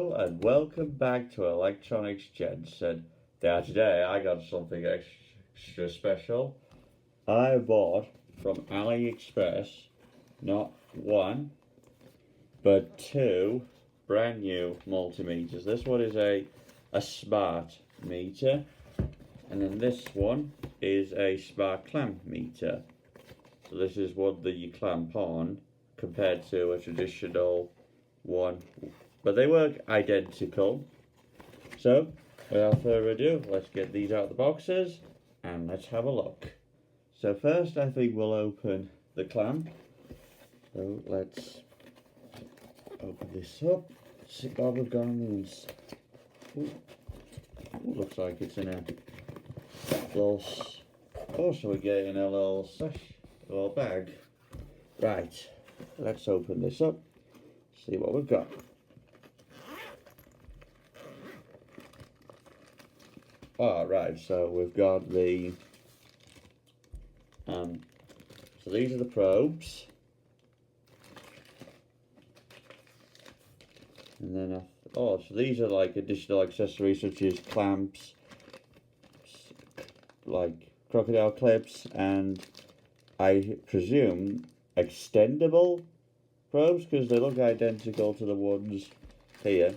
Hello and welcome back to Electronics Jensen. Now today I got something extra special. I bought from AliExpress not one but two brand new multimeters. This one is a smart meter, and then this one is a smart clamp meter. So this is what you clamp on compared to a traditional one, but they work identical. So without further ado, let's get these out of the boxes and let's have a look. So first I think we'll open the clamp. So let's open this up. See what we've got on the inside. Looks like it's in a little, also we're getting a little bag. Right, let's open this up, see what we've got. Alright, so we've got the so these are the probes, and then so these are like additional accessories such as clamps, like crocodile clips, and I presume extendable probes because they look identical to the ones here.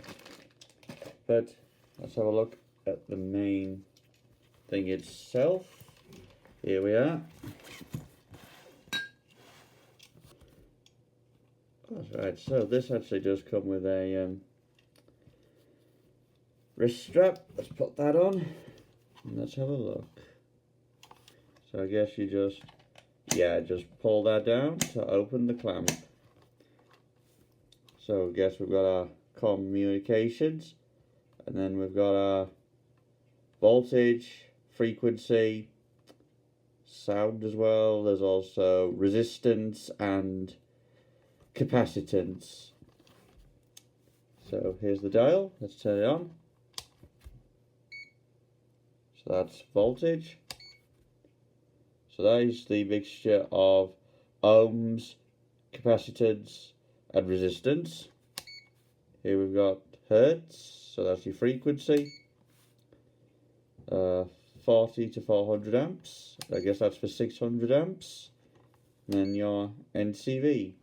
But let's have a look at the main thing itself. Here we are. Alright, so this actually does come with a wrist strap. Let's put that on and let's have a look. So I guess you just pull that down to open the clamp. So I guess we've got our communications, and then we've got our voltage, frequency, sound as well. There's also resistance and capacitance. So here's the dial. Let's turn it on. So that's voltage. So that is the mixture of ohms, capacitance, and resistance. Here we've got hertz, so that's your frequency. 40 to 400 amps. I guess that's for 600 amps. And then your NCV.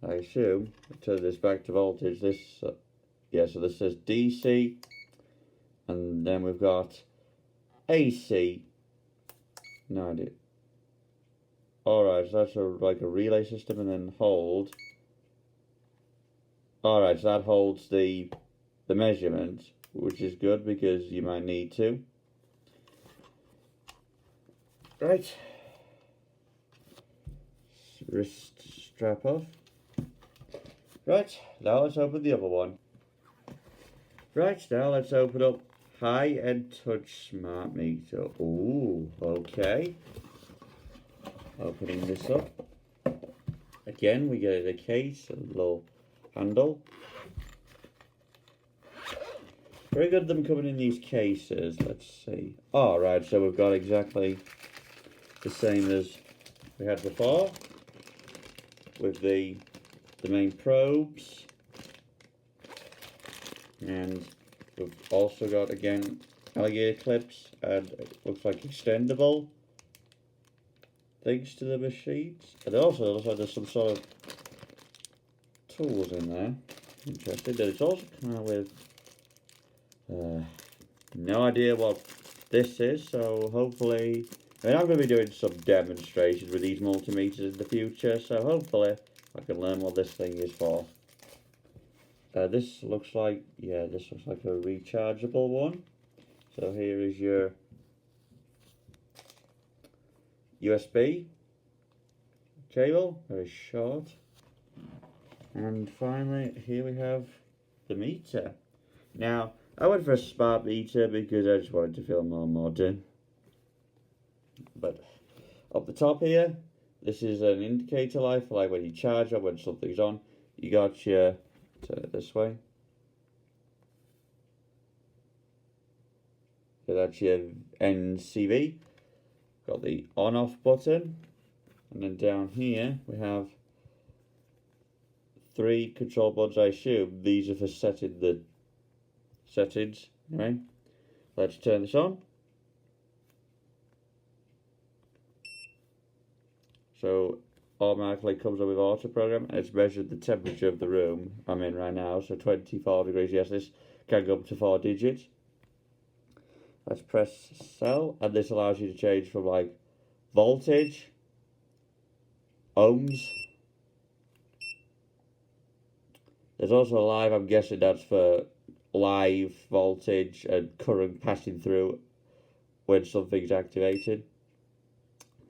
I assume, turn this back to voltage. This, so this says DC. And then we've got AC. No idea. Alright, so that's like a relay system, and then hold. Alright, so that holds the measurement, which is good because you might need to. Right. Wrist strap off. Right, now let's open the other one. Right, now let's open up high-end touch smart meter. Ooh, okay. Opening this up. Again, we get a case, a little handle. Very good them coming in these cases. Let's see. Alright, so we've got exactly the same as we had before, with the main probes. And we've also got, again, alligator clips, and it looks like extendable things to the machines. And also looks like there's some sort of tools in there. Interesting. And it's also kind of with no idea what this is, so hopefully, I'm going to be doing some demonstrations with these multimeters in the future, so hopefully I can learn what this thing is for. This looks like a rechargeable one. So here is your USB cable, very short. And finally, here we have the meter. Now, I went for a smart meter because I just wanted to feel more modern. But up the top here, this is an indicator light for like when you charge or when something's on. You got your, turn it this way. So that's your NCV. Got the on-off button. And then down here we have 3 control buttons. I assume these are for setting the settings. Right? Let's turn this on. So automatically comes up with auto program, and it's measured the temperature of the room I'm in right now. So 24 degrees. Yes, this can go up to 4 digits. Let's press sell, and this allows you to change from like voltage, ohms. There's also live. I'm guessing that's for live voltage and current passing through when something's activated.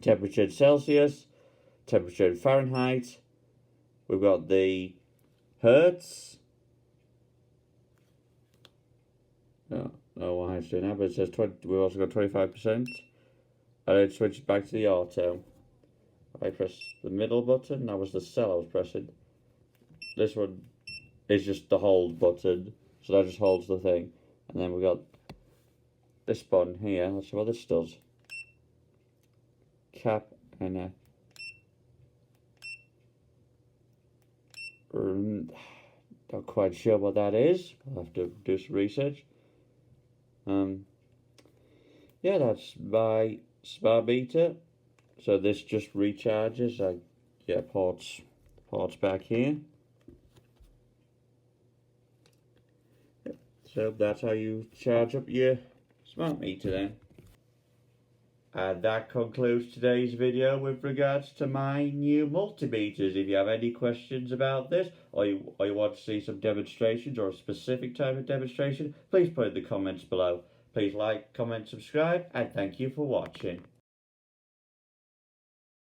Temperature in Celsius, temperature in Fahrenheit. We've got the hertz. No, why it's doing that, but it says 20. We've also got 25%. And then switch back to the auto. I press the middle button. That was the cell I was pressing. This one is just the hold button, so that just holds the thing. And then we got this button here. Let's see what this does. Cap and not quite sure what that is. I'll have to do some research. Yeah, that's my smart meter. So this just recharges. I get ports back here. So that's how you charge up your smart meter then. And that concludes today's video with regards to my new multimeters. If you have any questions about this, or you want to see some demonstrations or a specific type of demonstration, please put in the comments below. Please like, comment, subscribe, and thank you for watching.